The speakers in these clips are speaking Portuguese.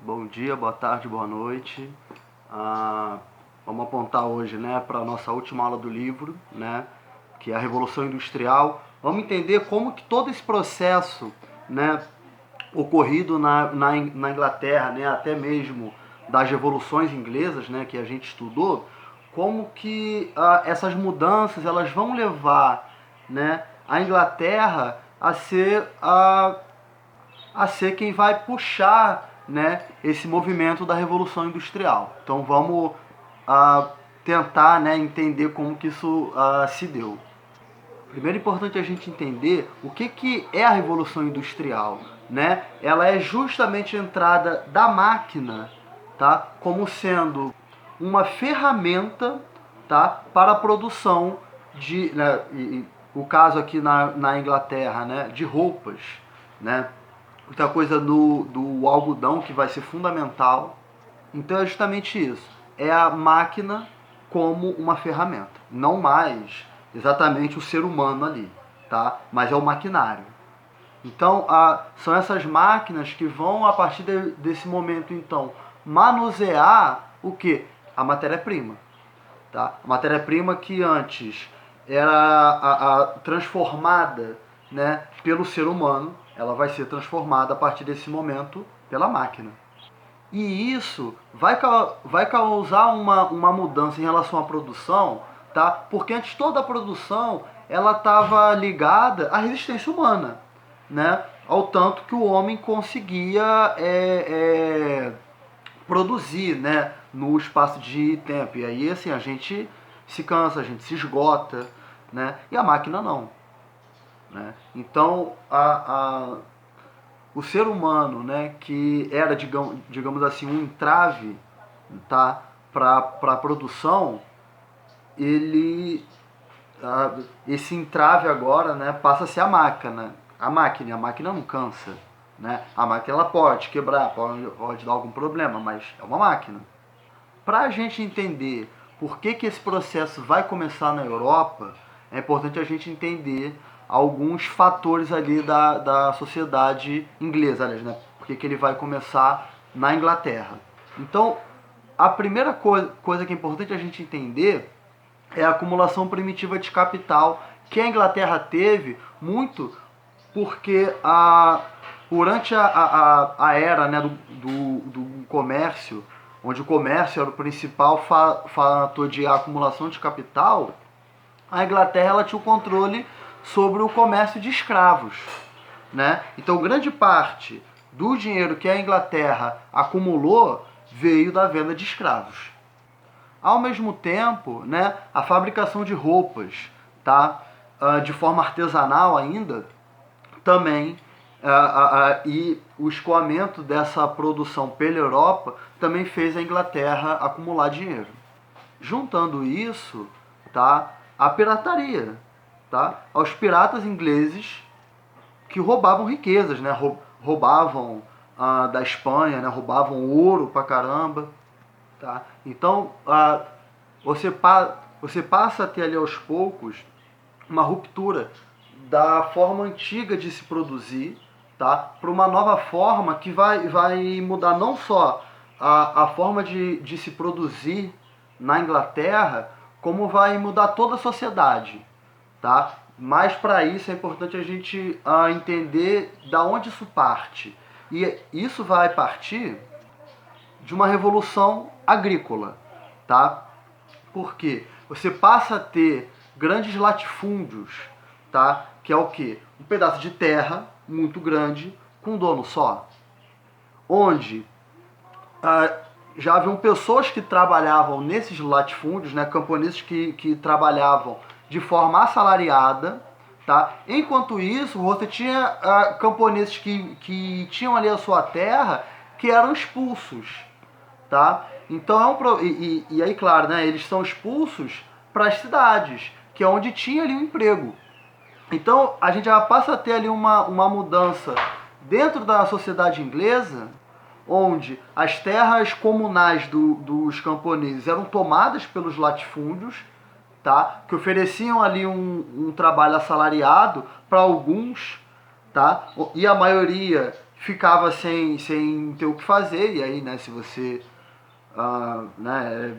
bom dia, boa tarde, boa noite. Vamos apontar hoje, né, para a nossa última aula do livro, né, que é a Revolução Industrial. Vamos entender como que todo esse processo, né, ocorrido na Inglaterra, né, até mesmo das revoluções inglesas, né, que a gente estudou, como que essas mudanças elas vão levar, né, a Inglaterra a ser quem vai puxar, né, esse movimento da Revolução Industrial. Então vamos tentar, né, entender como que isso se deu. Primeiro é importante a gente entender o que é a Revolução Industrial, né? Ela é justamente a entrada da máquina, tá, como sendo uma ferramenta, tá, para a produção de, né, o caso aqui na Inglaterra, né, de roupas, né? Outra coisa do algodão que vai ser fundamental. Então é justamente isso. É a máquina como uma ferramenta. Não mais exatamente o ser humano ali, tá? Mas é o maquinário. Então são essas máquinas que vão, a partir desse momento, então, manusear o que? A matéria-prima. Tá? A matéria-prima que antes era transformada, né, pelo ser humano, ela vai ser transformada a partir desse momento pela máquina. E isso vai causar uma mudança em relação à produção, tá? Porque antes toda a produção ela estava ligada à resistência humana, né? Ao tanto que o homem conseguia produzir, né, no espaço de tempo. E aí assim a gente se cansa, a gente se esgota, né? E a máquina não, né? Então o ser humano, né, que era, digamos assim, um entrave, tá, para a produção, esse entrave agora, né, passa a ser a máquina. A máquina não cansa, né? A máquina ela pode quebrar, pode dar algum problema, mas é uma máquina. Para a gente entender por que esse processo vai começar na Europa, é importante a gente entender alguns fatores ali da sociedade inglesa, aliás, né? Por que ele vai começar na Inglaterra. Então, a primeira coisa que é importante a gente entender é a acumulação primitiva de capital que a Inglaterra teve muito porque durante a era, né, do comércio, onde o comércio era o principal fator de acumulação de capital, a Inglaterra ela tinha o controle sobre o comércio de escravos, né? Então grande parte do dinheiro que a Inglaterra acumulou veio da venda de escravos. Ao mesmo tempo, né, a fabricação de roupas, tá, de forma artesanal ainda, também, e o escoamento dessa produção pela Europa também fez a Inglaterra acumular dinheiro. Juntando isso, tá, a pirataria, tá, aos piratas ingleses que roubavam riquezas, né, roubavam da Espanha, né, roubavam ouro pra caramba, tá. Então você passa a ter ali aos poucos uma ruptura da forma antiga de se produzir, tá, para uma nova forma que vai mudar não só a forma de se produzir na Inglaterra, como vai mudar toda a sociedade, tá? Mas para isso é importante a gente entender da onde isso parte. E isso vai partir de uma revolução agrícola, tá? Porque você passa a ter grandes latifúndios, tá? Que é o quê? Um pedaço de terra muito grande com um dono só, onde já haviam pessoas que trabalhavam nesses latifúndios, né? Camponeses que trabalhavam de forma assalariada, tá? Enquanto isso, você tinha camponeses que tinham ali a sua terra que eram expulsos, tá? Então e aí, claro, né, eles são expulsos para as cidades, que é onde tinha ali um emprego. Então a gente já passa a ter ali uma mudança dentro da sociedade inglesa, onde as terras comunais dos camponeses eram tomadas pelos latifúndios, tá? Que ofereciam ali um trabalho assalariado para alguns, tá? E a maioria ficava sem ter o que fazer, e aí, né, se você, né,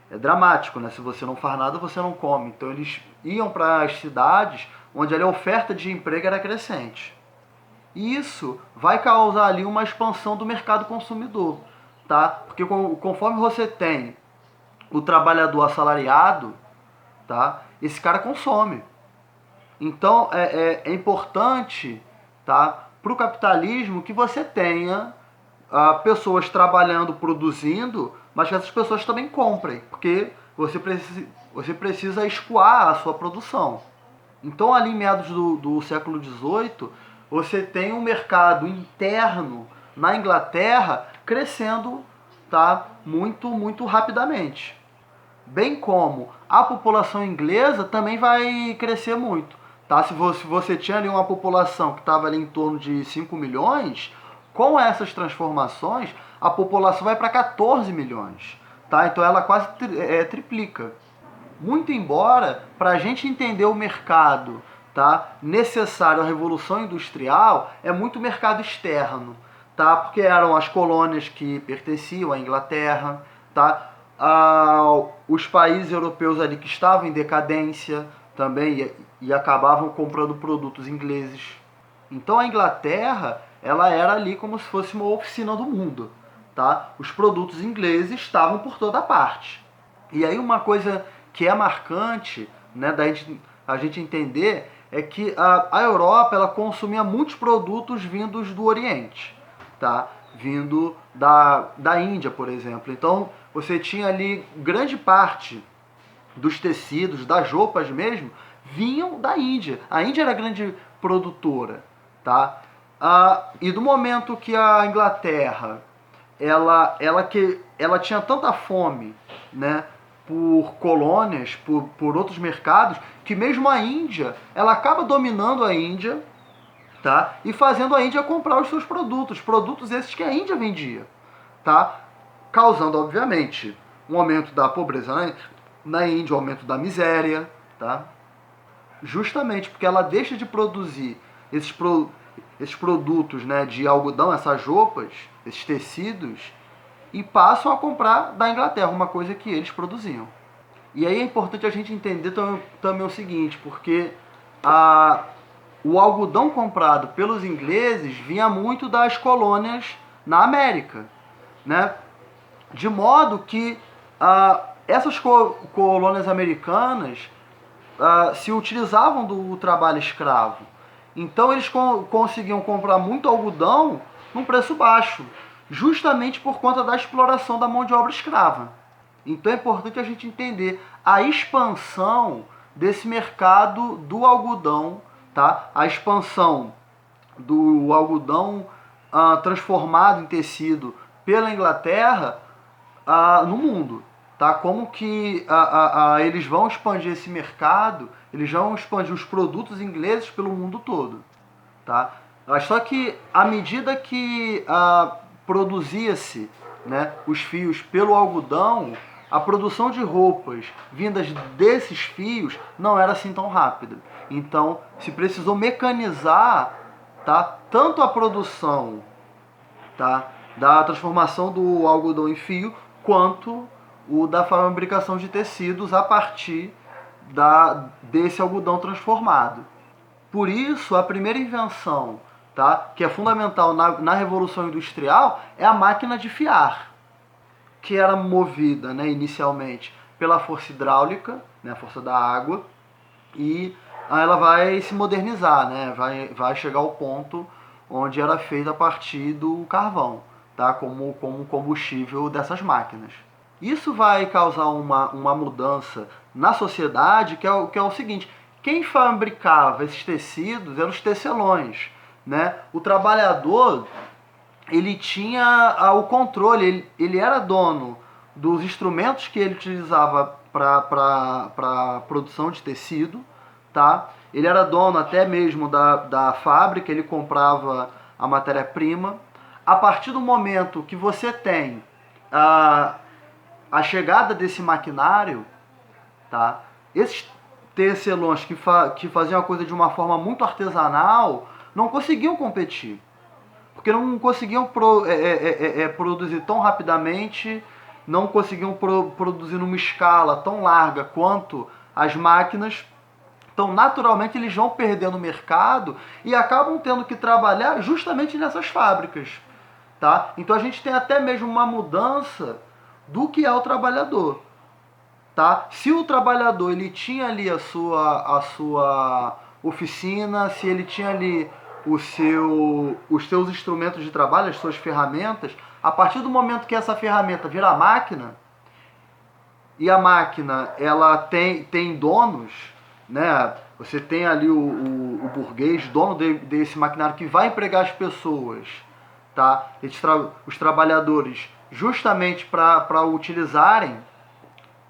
é dramático, né, se você não faz nada, você não come. Então eles iam para as cidades onde ali a oferta de emprego era crescente. E isso vai causar ali uma expansão do mercado consumidor, tá? Porque conforme você tem o trabalhador assalariado, tá? Esse cara consome. Então é importante, tá? Para o capitalismo que você tenha pessoas trabalhando, produzindo, mas que essas pessoas também comprem, porque você precisa escoar a sua produção. Então, ali em meados do século XVIII, você tem um mercado interno na Inglaterra crescendo, tá, muito rapidamente. Bem como a população inglesa também vai crescer muito. Tá? Se você tinha ali uma população que estava ali em torno de 5 milhões, com essas transformações, a população vai para 14 milhões. Tá? Então ela quase triplica. Muito embora, para a gente entender o mercado, tá, necessário à Revolução Industrial, é muito mercado externo, tá? Porque eram as colônias que pertenciam à Inglaterra, tá? Os países europeus ali que estavam em decadência também e acabavam comprando produtos ingleses. Então a Inglaterra, ela era ali como se fosse uma oficina do mundo, tá? Os produtos ingleses estavam por toda parte. E aí uma coisa que é marcante, né, a gente entender é que a Europa ela consumia muitos produtos vindos do Oriente, tá? Vindo da Índia, por exemplo. Então você tinha ali grande parte dos tecidos, das roupas mesmo, vinham da Índia. A Índia era a grande produtora, tá? E do momento que a Inglaterra ela tinha tanta fome, né, por colônias, por outros mercados, que mesmo a Índia, ela acaba dominando a Índia, tá? E fazendo a Índia comprar os seus produtos esses que a Índia vendia, tá? Causando, obviamente, um aumento da pobreza na Índia, um aumento da miséria, tá? Justamente porque ela deixa de produzir esses produtos, né, de algodão, essas roupas, esses tecidos, e passam a comprar da Inglaterra, uma coisa que eles produziam. E aí é importante a gente entender também o seguinte, porque o algodão comprado pelos ingleses vinha muito das colônias na América, né? De modo que essas colônias americanas se utilizavam do trabalho escravo. Então eles conseguiam comprar muito algodão num preço baixo, justamente por conta da exploração da mão de obra escrava. Então é importante a gente entender a expansão desse mercado do algodão, tá? A expansão do algodão transformado em tecido pela Inglaterra no mundo. Tá? Como que eles vão expandir esse mercado, eles vão expandir os produtos ingleses pelo mundo todo. Tá? Só que à medida que produzia-se, né, os fios pelo algodão, a produção de roupas vindas desses fios não era assim tão rápida. Então se precisou mecanizar, tá, tanto a produção, tá, da transformação do algodão em fio, quanto o da fabricação de tecidos a partir desse algodão transformado. Por isso, a primeira invenção, tá, que é fundamental na Revolução Industrial, é a máquina de fiar, que era movida, né, inicialmente pela força hidráulica, né, a força da água, e ela vai se modernizar, né, vai chegar ao ponto onde era feita a partir do carvão, tá, como combustível dessas máquinas. Isso vai causar uma mudança na sociedade, que é o seguinte: quem fabricava esses tecidos eram os tecelões, né? O trabalhador, ele tinha o controle, ele era dono dos instrumentos que ele utilizava para produção de tecido, tá? Ele era dono até mesmo da fábrica, ele comprava a matéria-prima. A partir do momento que você tem a chegada desse maquinário, tá? Esses tecelões que faziam a coisa de uma forma muito artesanal não conseguiam competir. porque não conseguiam produzir tão rapidamente, não conseguiam produzir numa escala tão larga quanto as máquinas. Então, naturalmente, eles vão perdendo o mercado e acabam tendo que trabalhar justamente nessas fábricas. Tá? Então, a gente tem até mesmo uma mudança do que é o trabalhador. Tá? Se o trabalhador ele tinha ali a sua oficina, se ele tinha ali os seus instrumentos de trabalho, as suas ferramentas, a partir do momento que essa ferramenta vira máquina, e a máquina ela tem donos, né? Você tem ali o burguês, dono desse maquinário que vai empregar as pessoas, tá? Os trabalhadores, justamente para utilizarem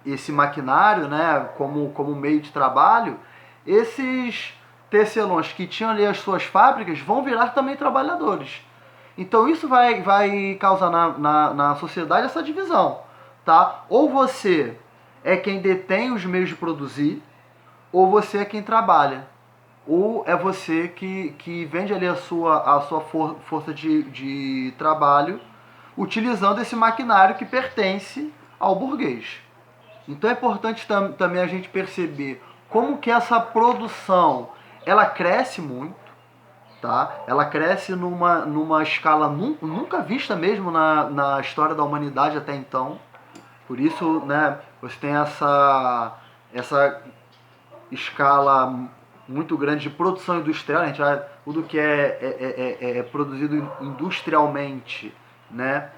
esse maquinário, né, como meio de trabalho, esses tecelões que tinham ali as suas fábricas vão virar também trabalhadores. Então isso vai causar na sociedade essa divisão, tá? Ou você é quem detém os meios de produzir, ou você é quem trabalha. Ou é você que vende ali a sua força de trabalho utilizando esse maquinário que pertence ao burguês. Então é importante também a gente perceber como que essa produção ela cresce muito, tá? Ela cresce numa escala nunca vista mesmo na história da humanidade até então. Por isso, né, você tem essa escala muito grande de produção industrial, a gente vai, tudo que é produzido industrialmente, né?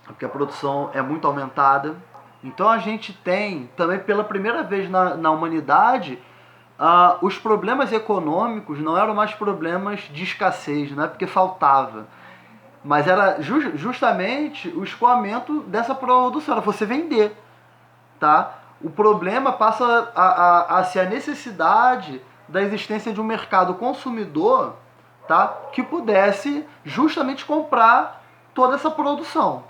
Porque a produção é muito aumentada. Então a gente tem também pela primeira vez na humanidade os problemas econômicos não eram mais problemas de escassez, não é porque faltava, mas era justamente o escoamento dessa produção, era você vender, tá? O problema passa a ser a necessidade da existência de um mercado consumidor, tá? Que pudesse justamente comprar toda essa produção.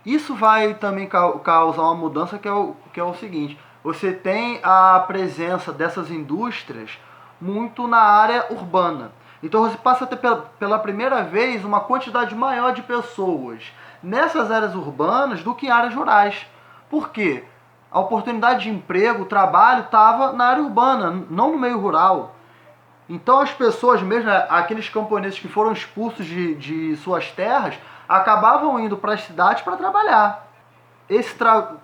Isso vai também causar uma mudança que é o seguinte: você tem a presença dessas indústrias muito na área urbana. Então você passa a ter pela primeira vez uma quantidade maior de pessoas nessas áreas urbanas do que em áreas rurais. Por quê? A oportunidade de emprego, o trabalho estava na área urbana, não no meio rural. Então as pessoas mesmo, aqueles camponeses que foram expulsos de suas terras, acabavam indo para as cidades para trabalhar. Esse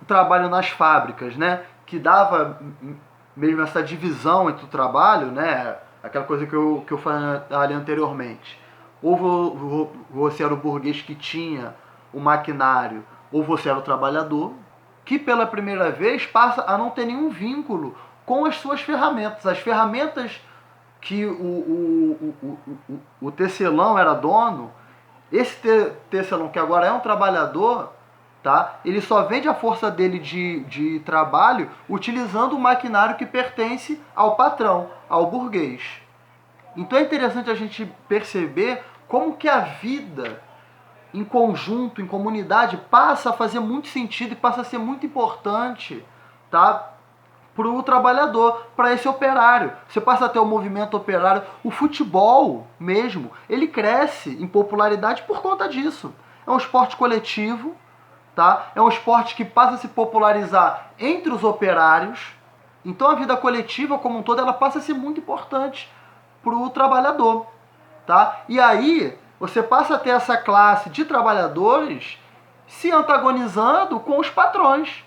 trabalho nas fábricas, né, que dava mesmo essa divisão entre o trabalho, né, aquela coisa que eu falei anteriormente. Ou você era o burguês que tinha o maquinário, ou você era o trabalhador, que pela primeira vez passa a não ter nenhum vínculo com as suas ferramentas. As ferramentas que o tecelão era dono, esse tecelão que agora é um trabalhador, tá? Ele só vende a força dele de trabalho utilizando o maquinário que pertence ao patrão, ao burguês. Então é interessante a gente perceber como que a vida em conjunto, em comunidade, passa a fazer muito sentido e passa a ser muito importante, tá? Para o trabalhador, para esse operário. Você passa a ter o movimento operário. O futebol mesmo, ele cresce em popularidade por conta disso. É um esporte coletivo, tá? É um esporte que passa a se popularizar entre os operários. Então a vida coletiva como um todo, ela passa a ser muito importante para o trabalhador, tá? E aí você passa a ter essa classe de trabalhadores se antagonizando com os patrões,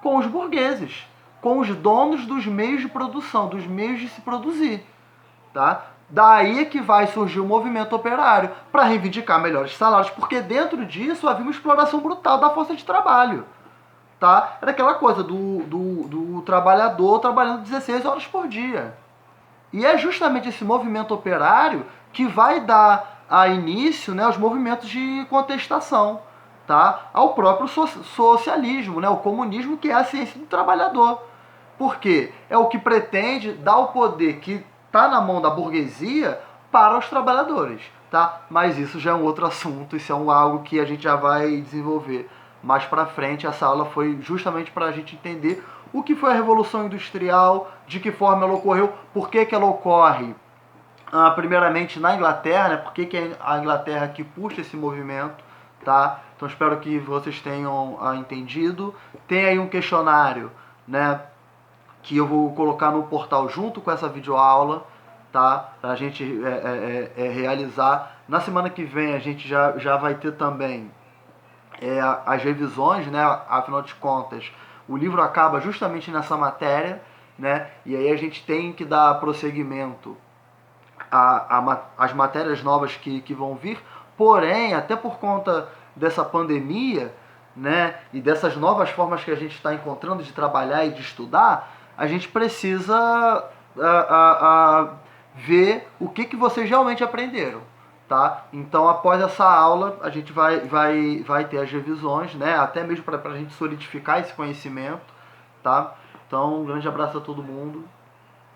com os burgueses, com os donos dos meios de produção, dos meios de se produzir, tá? Daí é que vai surgir o movimento operário para reivindicar melhores salários, porque dentro disso havia uma exploração brutal da força de trabalho, tá? Era aquela coisa do trabalhador trabalhando 16 horas por dia. E é justamente esse movimento operário que vai dar início, né, aos movimentos de contestação, tá? Ao próprio socialismo, né, o comunismo, que é a ciência do trabalhador. Porque é o que pretende dar o poder que está na mão da burguesia para os trabalhadores, tá? Mas isso já é um outro assunto, isso é algo que a gente já vai desenvolver mais para frente. Essa aula foi justamente para a gente entender o que foi a Revolução Industrial, de que forma ela ocorreu, por que ela ocorre primeiramente na Inglaterra, né? Por que que é a Inglaterra que puxa esse movimento, tá? Então espero que vocês tenham entendido. Tem aí um questionário, né? Que eu vou colocar no portal junto com essa videoaula, tá? Pra gente realizar. Na semana que vem a gente já vai ter também as revisões, né? Afinal de contas, o livro acaba justamente nessa matéria, né? E aí a gente tem que dar prosseguimento às matérias novas que vão vir. Porém, até por conta dessa pandemia, né? E dessas novas formas que a gente está encontrando de trabalhar e de estudar, a gente precisa ver o que vocês realmente aprenderam, tá? Então, após essa aula, a gente vai ter as revisões, né? Até mesmo para a gente solidificar esse conhecimento, tá? Então, um grande abraço a todo mundo.